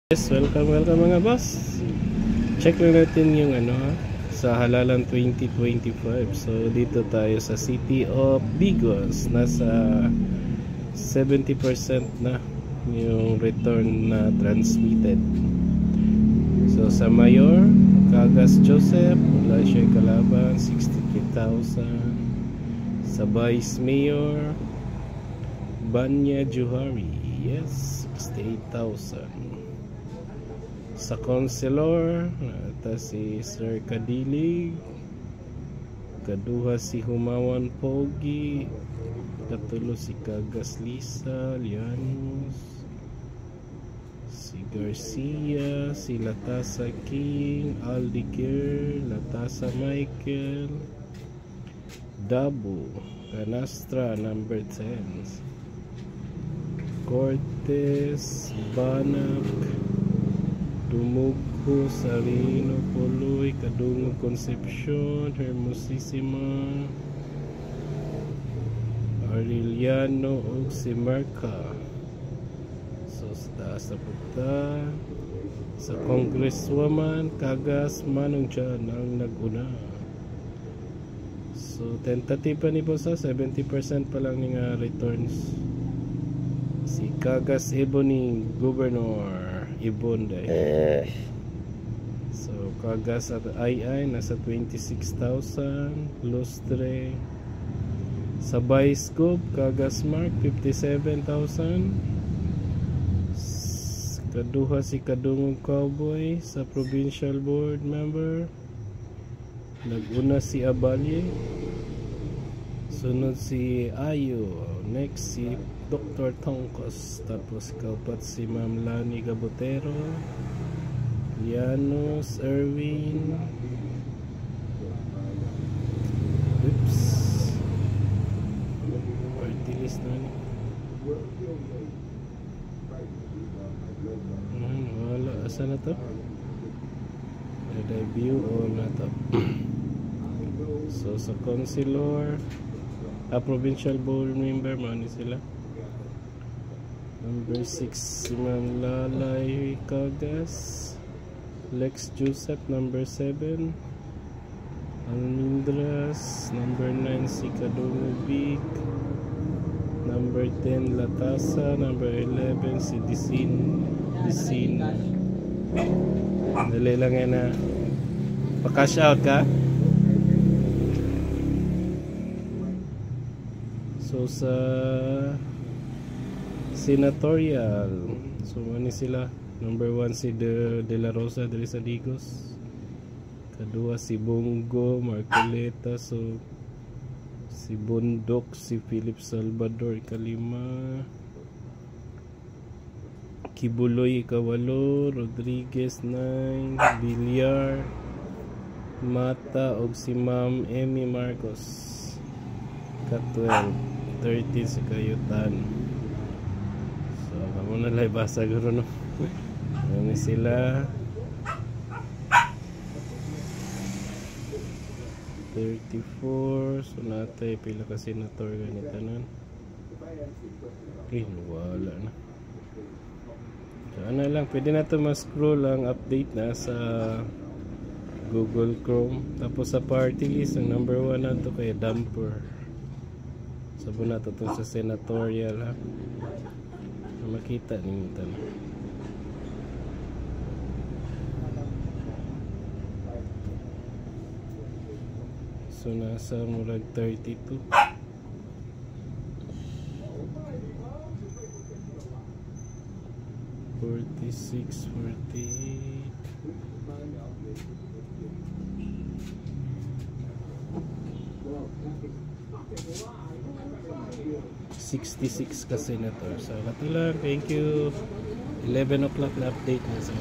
Yes, welcome mga boss. Check lang natin yung sa halalan 2025. So dito tayo sa City of Bigos. Nasa 70% na yung return na transmitted. So sa Mayor, Cagas Joseph, wala siya kalaban, 63,000. Sa Vice Mayor, Banya Juhari, yes, 68,000. Sa Councilor, ata si Sir Kadilig, kaduha si Humawan Pogi, katulo si Cagas Lisa, Lianus, si Garcia, si Latasa King, Aldiger, Latasa Michael, Dabo, Canastra number 10, Cortez, Banak, Dumugho, Sarino, Puloy, Kadungog, Concepcion, Hermosissima, Ariliano, ug si Marca. So sa taas na punta sa Congresswoman Cagas Manong Jan ang naguna. So tentative pa ni boss, 70% pa lang nga returns. Si Cagas Ebony Governor Ibonday. So Cagas at II nasa 26,000. Lustre sa Vice Gov, Cagas Mark 57,000. Kaduha si Kadungog Cowboy sa Provincial Board Member. Naguna si Abalye. Sunod si Ayo. Next si Dr. Tongkos. Tapos kaupat si Ma'am Lani Gabotero, Lianos, Erwin, oops, party list na ni. Wala, asa na to? Debut o na to? So sa Councilor, Provincial Board Member, mani sila. Number 6 si Ma'am Lalay Cagas, Lex Joseph number 7, Almindras number 9 si Kadungog Big, number 10 Latasa, number 11 si Disin. Dali lang yan na pa-cash out ka. So sa Senatorial, so ano sila? Number 1 si De La Rosa dali sa Digos, kadua si Bongo Marcoleta, so si Bundok, si Philip Salvador ikalima, Kibuloy ikawalo, Rodriguez 9, Villar, Mata og si Ma'am Emmy Marcos ka-12, 13 si Kayutan. So kamo na lay basa guro no. Ano sila? 34. So natay pila ka senator ganitanan. Wala na. So ano lang, pwede na to ma-scroll ang update na sa Google Chrome. Tapos sa party list, ang number 1 na to kay Dumper. Sabo na to sa senatorial ha. Makita ninyo ito na. So nasa murag 32. $46, $48. 66 ka senator. So, katulang, thank you. 11 o'clock na update na sa